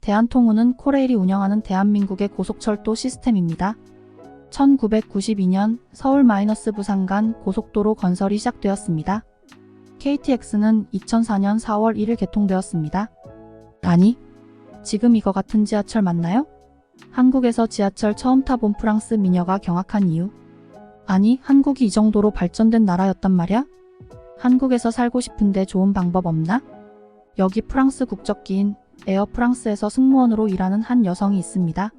대한통운은 코레일이 운영하는 대한민국의 고속철도 시스템입니다. 1992년 서울-부산 간 고속도로 건설이 시작되었습니다. KTX는 2004년 4월 1일 개통되었습니다. 아니, 지금 이거 같은 지하철 맞나요? 한국에서 지하철 처음 타본 프랑스 미녀가 경악한 이유. 아니, 한국이 이 정도로 발전된 나라였단 말이야? 한국에서 살고 싶은데 좋은 방법 없나? 여기 프랑스 국적기인 에어프랑스에서 승무원으로 일하는 한 여성이 있습니다.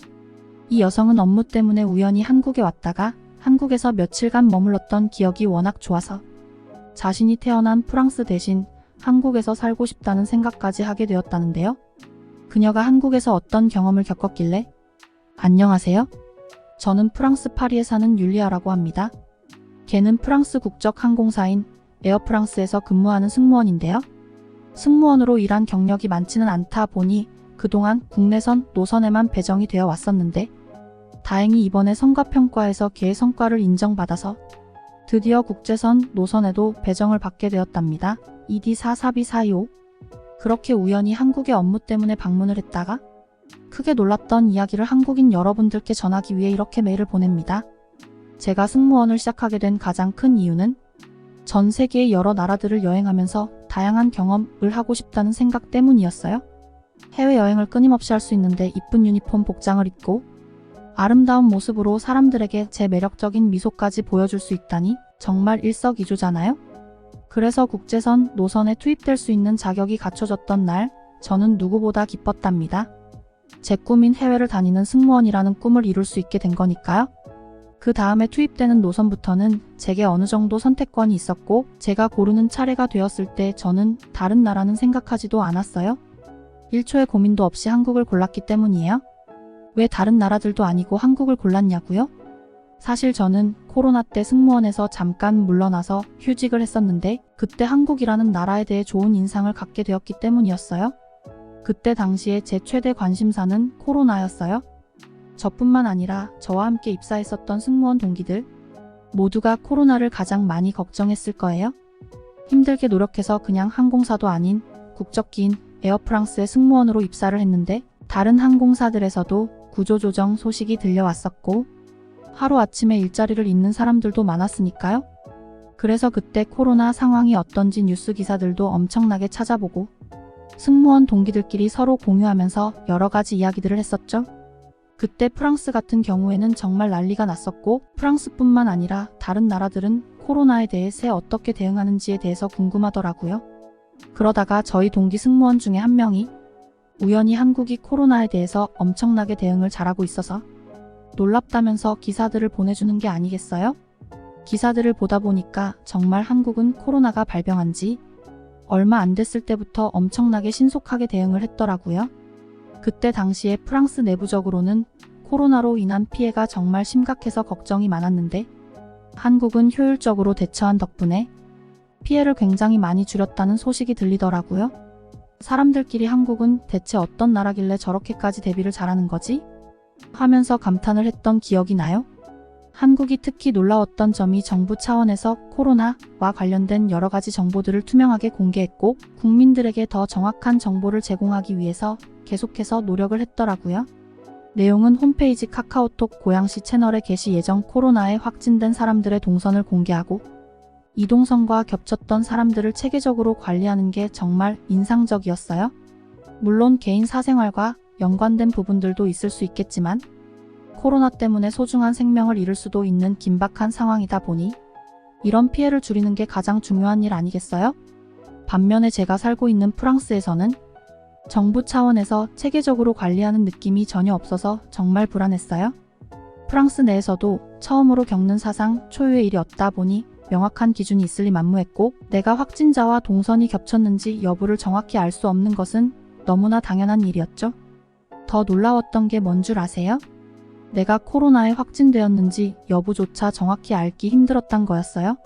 이 여성은 업무 때문에 우연히 한국에 왔다가 한국에서 며칠간 머물렀던 기억이 워낙 좋아서 자신이 태어난 프랑스 대신 한국에서 살고 싶다는 생각까지 하게 되었다는데요. 그녀가 한국에서 어떤 경험을 겪었길래? 안녕하세요. 저는 프랑스 파리에 사는 율리아라고 합니다. 걔는 프랑스 국적 항공사인 에어프랑스에서 근무하는 승무원인데요. 승무원으로 일한 경력이 많지는 않다 보니 그동안 국내선 노선에만 배정이 되어 왔었는데 다행히 이번에 성과평가에서 걔의 성과를 인정받아서 드디어 국제선 노선에도 배정을 받게 되었답니다. ED44245. 그렇게 우연히 한국의 업무 때문에 방문을 했다가 크게 놀랐던 이야기를 한국인 여러분들께 전하기 위해 이렇게 메일을 보냅니다. 제가 승무원을 시작하게 된 가장 큰 이유는 전 세계의 여러 나라들을 여행하면서 다양한 경험을 하고 싶다는 생각 때문이었어요. 해외여행을 끊임없이 할 수 있는데 이쁜 유니폼 복장을 입고 아름다운 모습으로 사람들에게 제 매력적인 미소까지 보여줄 수 있다니 정말 일석이조잖아요? 그래서 국제선 노선에 투입될 수 있는 자격이 갖춰졌던 날, 저는 누구보다 기뻤답니다. 제 꿈인 해외를 다니는 승무원이라는 꿈을 이룰 수 있게 된 거니까요. 그 다음에 투입되는 노선부터는 제게 어느 정도 선택권이 있었고 제가 고르는 차례가 되었을 때 저는 다른 나라는 생각하지도 않았어요. 1초의 고민도 없이 한국을 골랐기 때문이에요. 왜 다른 나라들도 아니고 한국을 골랐냐고요? 사실 저는 코로나 때 승무원에서 잠깐 물러나서 휴직을 했었는데 그때 한국이라는 나라에 대해 좋은 인상을 갖게 되었기 때문이었어요. 그때 당시에 제 최대 관심사는 코로나였어요. 저뿐만 아니라 저와 함께 입사했었던 승무원 동기들 모두가 코로나를 가장 많이 걱정했을 거예요. 힘들게 노력해서 그냥 항공사도 아닌 국적기인 에어프랑스의 승무원으로 입사를 했는데 다른 항공사들에서도 구조조정 소식이 들려왔었고 하루아침에 일자리를 잃는 사람들도 많았으니까요. 그래서 그때 코로나 상황이 어떤지 뉴스 기사들도 엄청나게 찾아보고 승무원 동기들끼리 서로 공유하면서 여러 가지 이야기들을 했었죠. 그때 프랑스 같은 경우에는 정말 난리가 났었고 프랑스뿐만 아니라 다른 나라들은 코로나에 대해 어떻게 대응하는지에 대해서 궁금하더라고요. 그러다가 저희 동기 승무원 중에 한 명이 우연히 한국이 코로나에 대해서 엄청나게 대응을 잘하고 있어서 놀랍다면서 기사들을 보내주는 게 아니겠어요? 기사들을 보다 보니까 정말 한국은 코로나가 발병한 지 얼마 안 됐을 때부터 엄청나게 신속하게 대응을 했더라고요. 그때 당시에 프랑스 내부적으로는 코로나로 인한 피해가 정말 심각해서 걱정이 많았는데 한국은 효율적으로 대처한 덕분에 피해를 굉장히 많이 줄였다는 소식이 들리더라고요. 사람들끼리 한국은 대체 어떤 나라길래 저렇게까지 대비를 잘하는 거지? 하면서 감탄을 했던 기억이 나요. 한국이 특히 놀라웠던 점이 정부 차원에서 코로나와 관련된 여러 가지 정보들을 투명하게 공개했고 국민들에게 더 정확한 정보를 제공하기 위해서 계속해서 노력을 했더라고요. 내용은 홈페이지 카카오톡 고양시 채널에 게시 예정 코로나에 확진된 사람들의 동선을 공개하고 이동선과 겹쳤던 사람들을 체계적으로 관리하는 게 정말 인상적이었어요. 물론 개인 사생활과 연관된 부분들도 있을 수 있겠지만 코로나 때문에 소중한 생명을 잃을 수도 있는 긴박한 상황이다 보니 이런 피해를 줄이는 게 가장 중요한 일 아니겠어요? 반면에 제가 살고 있는 프랑스에서는 정부 차원에서 체계적으로 관리하는 느낌이 전혀 없어서 정말 불안했어요. 프랑스 내에서도 처음으로 겪는 사상 초유의 일이었다 보니 명확한 기준이 있을리 만무했고 내가 확진자와 동선이 겹쳤는지 여부를 정확히 알 수 없는 것은 너무나 당연한 일이었죠. 더 놀라웠던 게 뭔 줄 아세요? 내가 코로나에 확진되었는지 여부조차 정확히 알기 힘들었단 거였어요.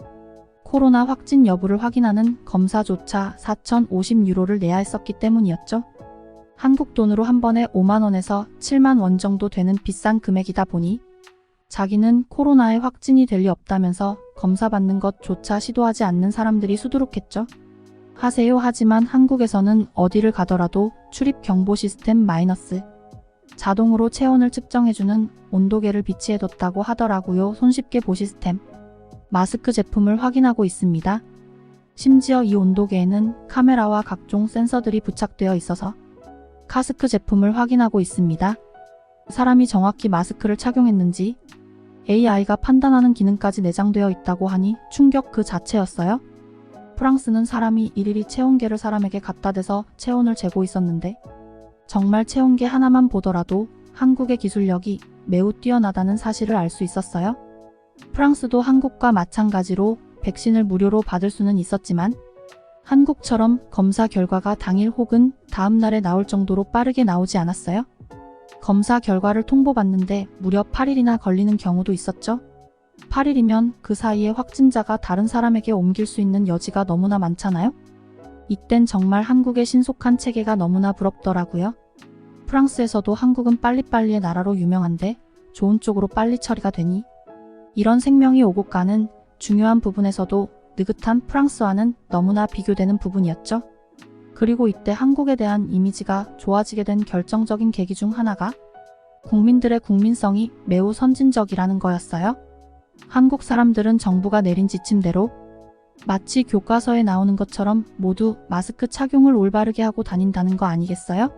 코로나 확진 여부를 확인하는 검사조차 4,050유로를 내야 했었기 때문이었죠. 한국 돈으로 한 번에 5만 원에서 7만 원 정도 되는 비싼 금액이다 보니 자기는 코로나에 확진이 될 리 없다면서 검사 받는 것조차 시도하지 않는 사람들이 수두룩했죠. 하세요. 하지만 한국에서는 어디를 가더라도 출입 경보 시스템 마이너스 자동으로 체온을 측정해주는 온도계를 비치해뒀다고 하더라고요. 손쉽게 보시스템 마스크 제품을 확인하고 있습니다. 심지어 이 온도계에는 카메라와 각종 센서들이 부착되어 있어서 마스크 제품을 확인하고 있습니다. 사람이 정확히 마스크를 착용했는지 AI가 판단하는 기능까지 내장되어 있다고 하니 충격 그 자체였어요. 프랑스는 사람이 일일이 체온계를 사람에게 갖다 대서 체온을 재고 있었는데 정말 체온계 하나만 보더라도 한국의 기술력이 매우 뛰어나다는 사실을 알 수 있었어요. 프랑스도 한국과 마찬가지로 백신을 무료로 받을 수는 있었지만 한국처럼 검사 결과가 당일 혹은 다음 날에 나올 정도로 빠르게 나오지 않았어요. 검사 결과를 통보받는데 무려 8일이나 걸리는 경우도 있었죠. 8일이면 그 사이에 확진자가 다른 사람에게 옮길 수 있는 여지가 너무나 많잖아요. 이땐 정말 한국의 신속한 체계가 너무나 부럽더라고요. 프랑스에서도 한국은 빨리빨리의 나라로 유명한데 좋은 쪽으로 빨리 처리가 되니 이런 생명이 오고 가는 중요한 부분에서도 느긋한 프랑스와는 너무나 비교되는 부분이었죠. 그리고 이때 한국에 대한 이미지가 좋아지게 된 결정적인 계기 중 하나가 국민들의 국민성이 매우 선진적이라는 거였어요. 한국 사람들은 정부가 내린 지침대로 마치 교과서에 나오는 것처럼 모두 마스크 착용을 올바르게 하고 다닌다는 거 아니겠어요?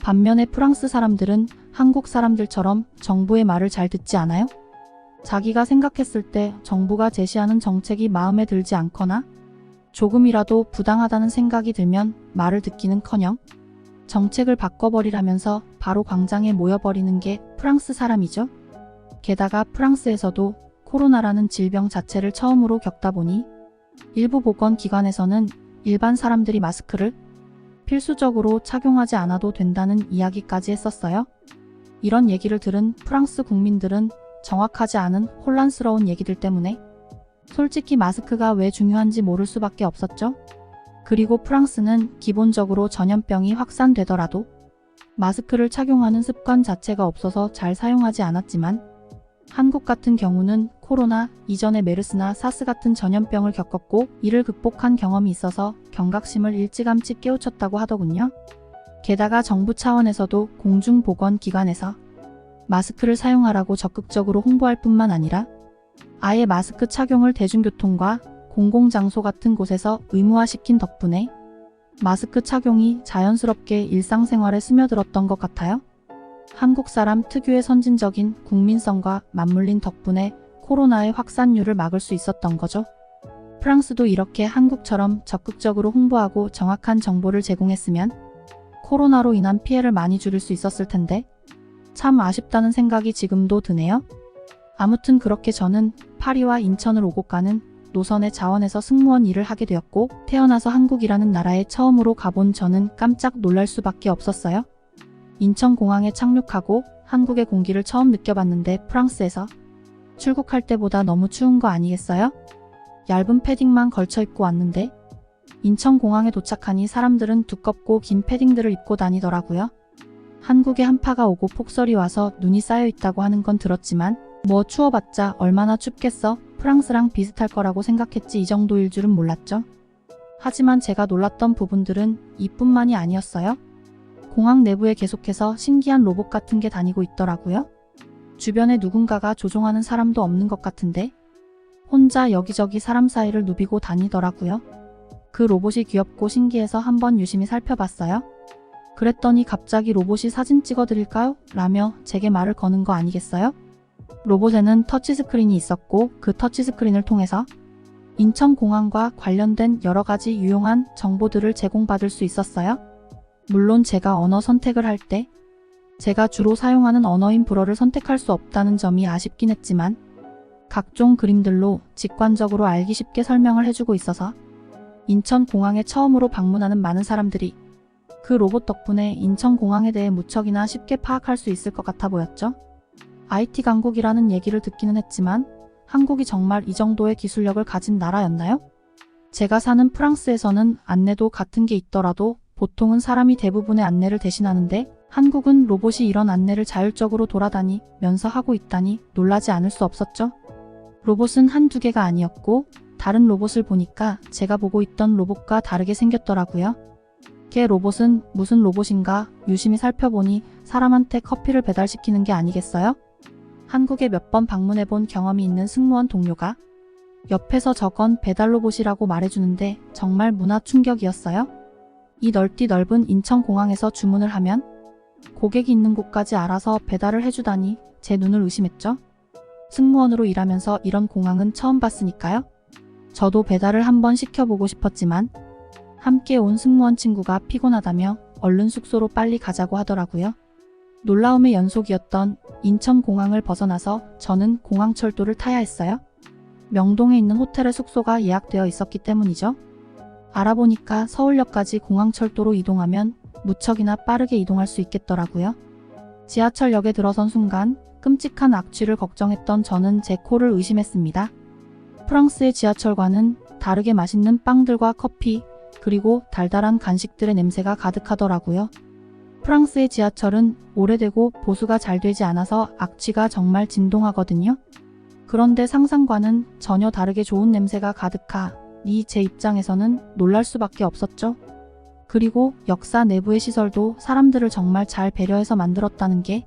반면에 프랑스 사람들은 한국 사람들처럼 정부의 말을 잘 듣지 않아요? 자기가 생각했을 때 정부가 제시하는 정책이 마음에 들지 않거나 조금이라도 부당하다는 생각이 들면 말을 듣기는커녕 정책을 바꿔버리라면서 바로 광장에 모여버리는 게 프랑스 사람이죠. 게다가 프랑스에서도 코로나라는 질병 자체를 처음으로 겪다 보니 일부 보건기관에서는 일반 사람들이 마스크를 필수적으로 착용하지 않아도 된다는 이야기까지 했었어요. 이런 얘기를 들은 프랑스 국민들은 정확하지 않은 혼란스러운 얘기들 때문에 솔직히 마스크가 왜 중요한지 모를 수밖에 없었죠. 그리고 프랑스는 기본적으로 전염병이 확산되더라도 마스크를 착용하는 습관 자체가 없어서 잘 사용하지 않았지만 한국 같은 경우는 코로나 이전에 메르스나 사스 같은 전염병을 겪었고 이를 극복한 경험이 있어서 경각심을 일찌감치 깨우쳤다고 하더군요. 게다가 정부 차원에서도 공중보건기관에서 마스크를 사용하라고 적극적으로 홍보할 뿐만 아니라 아예 마스크 착용을 대중교통과 공공장소 같은 곳에서 의무화시킨 덕분에 마스크 착용이 자연스럽게 일상생활에 스며들었던 것 같아요. 한국 사람 특유의 선진적인 국민성과 맞물린 덕분에 코로나의 확산율을 막을 수 있었던 거죠. 프랑스도 이렇게 한국처럼 적극적으로 홍보하고 정확한 정보를 제공했으면 코로나로 인한 피해를 많이 줄일 수 있었을 텐데 참 아쉽다는 생각이 지금도 드네요. 아무튼 그렇게 저는 파리와 인천을 오고 가는 노선의 자원에서 승무원 일을 하게 되었고 태어나서 한국이라는 나라에 처음으로 가본 저는 깜짝 놀랄 수밖에 없었어요. 인천공항에 착륙하고 한국의 공기를 처음 느껴봤는데 프랑스에서 출국할 때보다 너무 추운 거 아니겠어요? 얇은 패딩만 걸쳐 입고 왔는데 인천공항에 도착하니 사람들은 두껍고 긴 패딩들을 입고 다니더라고요. 한국에 한파가 오고 폭설이 와서 눈이 쌓여 있다고 하는 건 들었지만 뭐 추워봤자 얼마나 춥겠어? 프랑스랑 비슷할 거라고 생각했지 이 정도일 줄은 몰랐죠. 하지만 제가 놀랐던 부분들은 이뿐만이 아니었어요. 공항 내부에 계속해서 신기한 로봇 같은 게 다니고 있더라고요. 주변에 누군가가 조종하는 사람도 없는 것 같은데 혼자 여기저기 사람 사이를 누비고 다니더라고요. 그 로봇이 귀엽고 신기해서 한번 유심히 살펴봤어요. 그랬더니 갑자기 로봇이 사진 찍어드릴까요? 라며 제게 말을 거는 거 아니겠어요? 로봇에는 터치스크린이 있었고 그 터치스크린을 통해서 인천공항과 관련된 여러가지 유용한 정보들을 제공받을 수 있었어요. 물론 제가 언어 선택을 할 때 제가 주로 사용하는 언어인 불어를 선택할 수 없다는 점이 아쉽긴 했지만 각종 그림들로 직관적으로 알기 쉽게 설명을 해주고 있어서 인천공항에 처음으로 방문하는 많은 사람들이 그 로봇 덕분에 인천공항에 대해 무척이나 쉽게 파악할 수 있을 것 같아 보였죠. IT 강국이라는 얘기를 듣기는 했지만 한국이 정말 이 정도의 기술력을 가진 나라였나요? 제가 사는 프랑스에서는 안내도 같은 게 있더라도 보통은 사람이 대부분의 안내를 대신하는데 한국은 로봇이 이런 안내를 자율적으로 돌아다니면서 하고 있다니 놀라지 않을 수 없었죠. 로봇은 한두 개가 아니었고 다른 로봇을 보니까 제가 보고 있던 로봇과 다르게 생겼더라고요. 걔 로봇은 무슨 로봇인가 유심히 살펴보니 사람한테 커피를 배달시키는 게 아니겠어요? 한국에 몇 번 방문해본 경험이 있는 승무원 동료가 옆에서 저건 배달 로봇이라고 말해주는데 정말 문화 충격이었어요. 이 넓디 넓은 인천공항에서 주문을 하면 고객이 있는 곳까지 알아서 배달을 해주다니 제 눈을 의심했죠. 승무원으로 일하면서 이런 공항은 처음 봤으니까요. 저도 배달을 한번 시켜보고 싶었지만 함께 온 승무원 친구가 피곤하다며 얼른 숙소로 빨리 가자고 하더라고요. 놀라움의 연속이었던 인천공항을 벗어나서 저는 공항철도를 타야 했어요. 명동에 있는 호텔의 숙소가 예약되어 있었기 때문이죠. 알아보니까 서울역까지 공항철도로 이동하면 무척이나 빠르게 이동할 수 있겠더라고요. 지하철역에 들어선 순간 끔찍한 악취를 걱정했던 저는 제 코를 의심했습니다. 프랑스의 지하철과는 다르게 맛있는 빵들과 커피, 그리고 달달한 간식들의 냄새가 가득하더라고요. 프랑스의 지하철은 오래되고 보수가 잘 되지 않아서 악취가 정말 진동하거든요. 그런데 상상과는 전혀 다르게 좋은 냄새가 가득하니 제 입장에서는 놀랄 수밖에 없었죠. 그리고 역사 내부의 시설도 사람들을 정말 잘 배려해서 만들었다는 게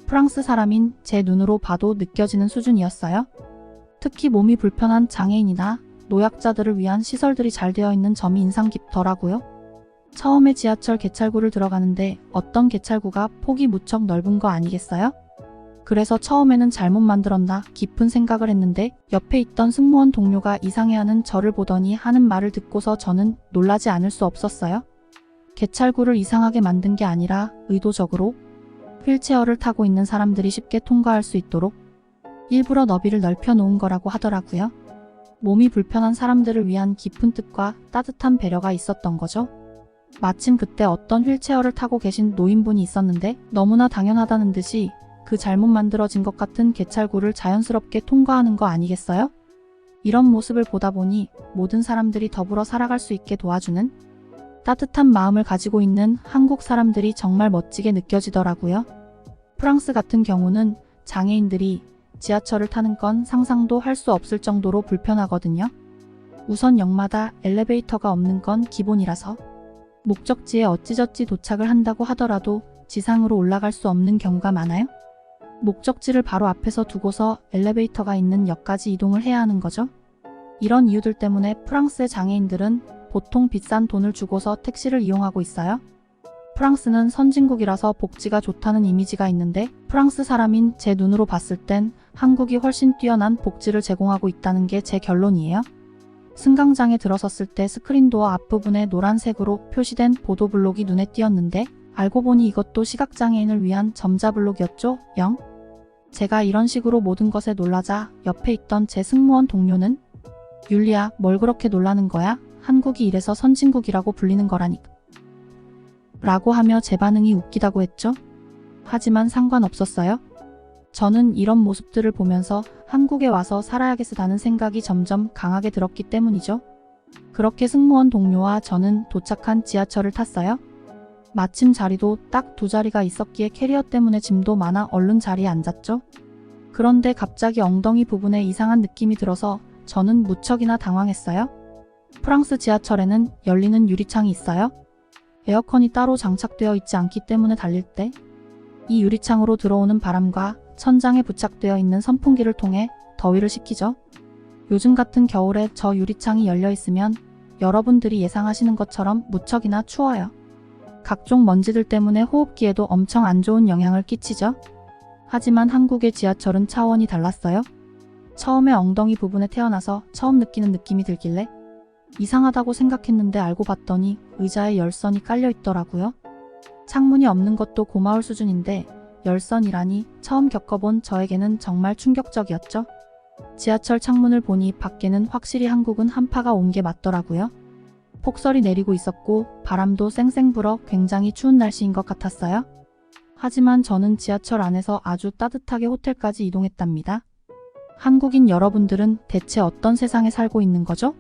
프랑스 사람인 제 눈으로 봐도 느껴지는 수준이었어요. 특히 몸이 불편한 장애인이나 노약자들을 위한 시설들이 잘 되어 있는 점이 인상 깊더라고요. 처음에 지하철 개찰구를 들어가는데 어떤 개찰구가 폭이 무척 넓은 거 아니겠어요? 그래서 처음에는 잘못 만들었나 깊은 생각을 했는데 옆에 있던 승무원 동료가 이상해하는 저를 보더니 하는 말을 듣고서 저는 놀라지 않을 수 없었어요. 개찰구를 이상하게 만든 게 아니라 의도적으로 휠체어를 타고 있는 사람들이 쉽게 통과할 수 있도록 일부러 너비를 넓혀 놓은 거라고 하더라고요. 몸이 불편한 사람들을 위한 깊은 뜻과 따뜻한 배려가 있었던 거죠. 마침 그때 어떤 휠체어를 타고 계신 노인분이 있었는데 너무나 당연하다는 듯이 그 잘못 만들어진 것 같은 개찰구를 자연스럽게 통과하는 거 아니겠어요? 이런 모습을 보다 보니 모든 사람들이 더불어 살아갈 수 있게 도와주는 따뜻한 마음을 가지고 있는 한국 사람들이 정말 멋지게 느껴지더라고요. 프랑스 같은 경우는 장애인들이 지하철을 타는 건 상상도 할 수 없을 정도로 불편하거든요. 우선 역마다 엘리베이터가 없는 건 기본이라서 목적지에 어찌저찌 도착을 한다고 하더라도 지상으로 올라갈 수 없는 경우가 많아요. 목적지를 바로 앞에서 두고서 엘리베이터가 있는 역까지 이동을 해야 하는 거죠. 이런 이유들 때문에 프랑스의 장애인들은 보통 비싼 돈을 주고서 택시를 이용하고 있어요. 프랑스는 선진국이라서 복지가 좋다는 이미지가 있는데 프랑스 사람인 제 눈으로 봤을 땐 한국이 훨씬 뛰어난 복지를 제공하고 있다는 게 제 결론이에요. 승강장에 들어섰을 때 스크린도어 앞부분에 노란색으로 표시된 보도블록이 눈에 띄었는데 알고 보니 이것도 시각장애인을 위한 점자블록이었죠. 제가 이런 식으로 모든 것에 놀라자 옆에 있던 제 승무원 동료는 율리야, 뭘 그렇게 놀라는 거야? 한국이 이래서 선진국이라고 불리는 거라니까. 라고 하며 제 반응이 웃기다고 했죠. 하지만 상관없었어요. 저는 이런 모습들을 보면서 한국에 와서 살아야겠다는 생각이 점점 강하게 들었기 때문이죠. 그렇게 승무원 동료와 저는 도착한 지하철을 탔어요. 마침 자리도 딱 2자리가 있었기에 캐리어 때문에 짐도 많아 얼른 자리에 앉았죠. 그런데 갑자기 엉덩이 부분에 이상한 느낌이 들어서 저는 무척이나 당황했어요. 프랑스 지하철에는 열리는 유리창이 있어요. 에어컨이 따로 장착되어 있지 않기 때문에 달릴 때 이 유리창으로 들어오는 바람과 천장에 부착되어 있는 선풍기를 통해 더위를 식히죠. 요즘 같은 겨울에 저 유리창이 열려 있으면 여러분들이 예상하시는 것처럼 무척이나 추워요. 각종 먼지들 때문에 호흡기에도 엄청 안 좋은 영향을 끼치죠. 하지만 한국의 지하철은 차원이 달랐어요. 처음에 엉덩이 부분에 태어나서 처음 느끼는 느낌이 들길래 이상하다고 생각했는데 알고 봤더니 의자에 열선이 깔려 있더라고요. 창문이 없는 것도 고마울 수준인데 열선이라니 처음 겪어본 저에게는 정말 충격적이었죠. 지하철 창문을 보니 밖에는 확실히 한국은 한파가 온 게 맞더라고요. 폭설이 내리고 있었고 바람도 쌩쌩 불어 굉장히 추운 날씨인 것 같았어요. 하지만 저는 지하철 안에서 아주 따뜻하게 호텔까지 이동했답니다. 한국인 여러분들은 대체 어떤 세상에 살고 있는 거죠?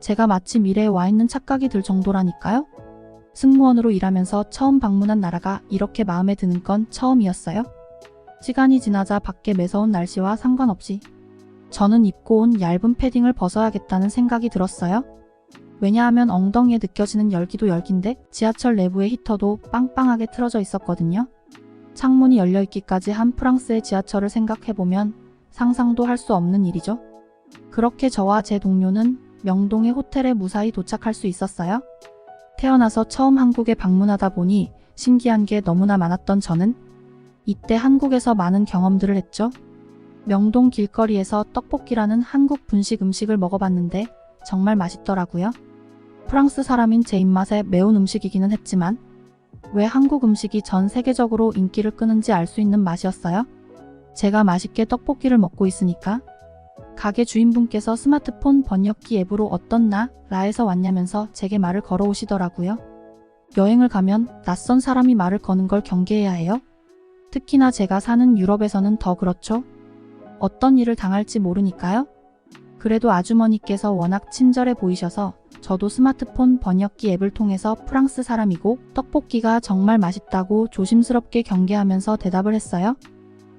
제가 마치 미래에 와 있는 착각이 들 정도라니까요. 승무원으로 일하면서 처음 방문한 나라가 이렇게 마음에 드는 건 처음이었어요. 시간이 지나자 밖에 매서운 날씨와 상관없이 저는 입고 온 얇은 패딩을 벗어야겠다는 생각이 들었어요. 왜냐하면 엉덩이에 느껴지는 열기도 열기인데 지하철 내부의 히터도 빵빵하게 틀어져 있었거든요. 창문이 열려있기까지 한 프랑스의 지하철을 생각해보면 상상도 할 수 없는 일이죠. 그렇게 저와 제 동료는 명동의 호텔에 무사히 도착할 수 있었어요. 태어나서 처음 한국에 방문하다 보니 신기한 게 너무나 많았던 저는 이때 한국에서 많은 경험들을 했죠. 명동 길거리에서 떡볶이라는 한국 분식 음식을 먹어봤는데 정말 맛있더라고요. 프랑스 사람인 제 입맛에 매운 음식이기는 했지만 왜 한국 음식이 전 세계적으로 인기를 끄는지 알 수 있는 맛이었어요. 제가 맛있게 떡볶이를 먹고 있으니까 가게 주인분께서 스마트폰 번역기 앱으로 어떤 나라에서 왔냐면서 제게 말을 걸어오시더라고요. 여행을 가면 낯선 사람이 말을 거는 걸 경계해야 해요. 특히나 제가 사는 유럽에서는 더 그렇죠. 어떤 일을 당할지 모르니까요. 그래도 아주머니께서 워낙 친절해 보이셔서 저도 스마트폰 번역기 앱을 통해서 프랑스 사람이고 떡볶이가 정말 맛있다고 조심스럽게 경계하면서 대답을 했어요.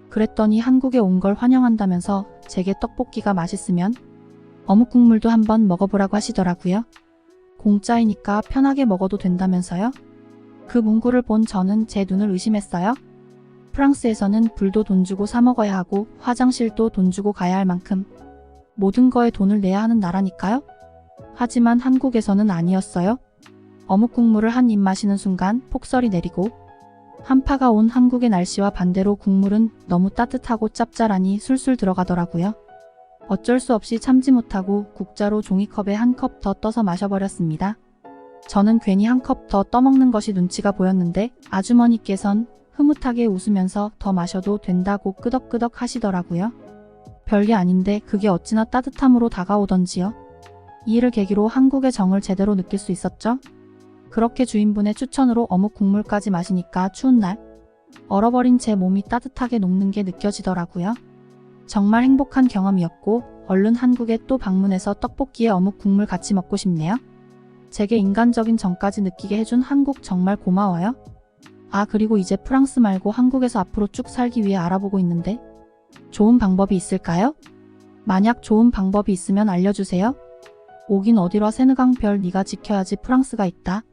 그랬더니 한국에 온 걸 환영한다면서 제게 떡볶이가 맛있으면 어묵 국물도 한번 먹어보라고 하시더라고요. 공짜이니까 편하게 먹어도 된다면서요. 그 문구를 본 저는 제 눈을 의심했어요. 프랑스에서는 불도 돈 주고 사 먹어야 하고 화장실도 돈 주고 가야 할 만큼 모든 거에 돈을 내야 하는 나라니까요. 하지만 한국에서는 아니었어요. 어묵 국물을 한 입 마시는 순간 폭설이 내리고 한파가 온 한국의 날씨와 반대로 국물은 너무 따뜻하고 짭짤하니 술술 들어가더라고요. 어쩔 수 없이 참지 못하고 국자로 종이컵에 한 컵 더 떠서 마셔버렸습니다. 저는 괜히 한 컵 더 떠먹는 것이 눈치가 보였는데 아주머니께선 흐뭇하게 웃으면서 더 마셔도 된다고 끄덕끄덕 하시더라고요. 별게 아닌데 그게 어찌나 따뜻함으로 다가오던지요. 이 일을 계기로 한국의 정을 제대로 느낄 수 있었죠. 그렇게 주인분의 추천으로 어묵 국물까지 마시니까 추운 날 얼어버린 제 몸이 따뜻하게 녹는 게 느껴지더라고요. 정말 행복한 경험이었고 얼른 한국에 또 방문해서 떡볶이에 어묵 국물 같이 먹고 싶네요. 제게 인간적인 정까지 느끼게 해준 한국 정말 고마워요. 아, 그리고 이제 프랑스 말고 한국에서 앞으로 쭉 살기 위해 알아보고 있는데 좋은 방법이 있을까요? 만약 좋은 방법이 있으면 알려주세요. 오긴 어디로 세느강 별 네가 지켜야지 프랑스가 있다.